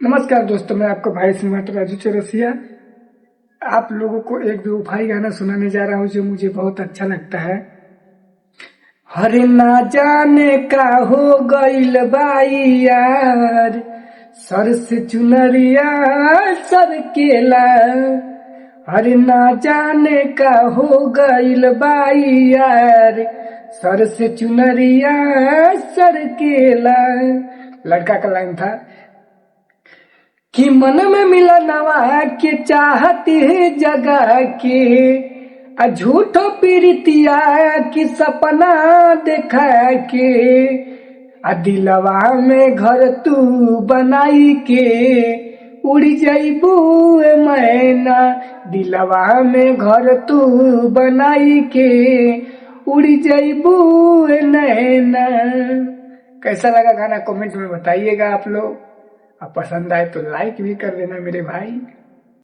नमस्कार दोस्तों, मैं आपका भाई स्मार्ट राजू चौरसिया आप लोगों को एक बेवफाई गाना सुनाने जा रहा हूँ जो मुझे बहुत अच्छा लगता है। हरे ना जाने का हो गइल बाई यार, सर से चुनरिया सर केला। हरे ना जाने का हो गइल बाई यार, सर से चुनरिया सर केला। लड़का का लाइन था कि मन में मिलनवा के चाहती है जगह के, झूठो पीरितिया की सपना देखा के, दिलवा में घर तू बनाई के उड़ जाइबू मैना। दिलवा में घर तू बनाई के उड़ जाइबू नैना। कैसा लगा गाना कमेंट में बताइएगा आप लोग। अब पसंद आए तो लाइक भी कर देना मेरे भाई।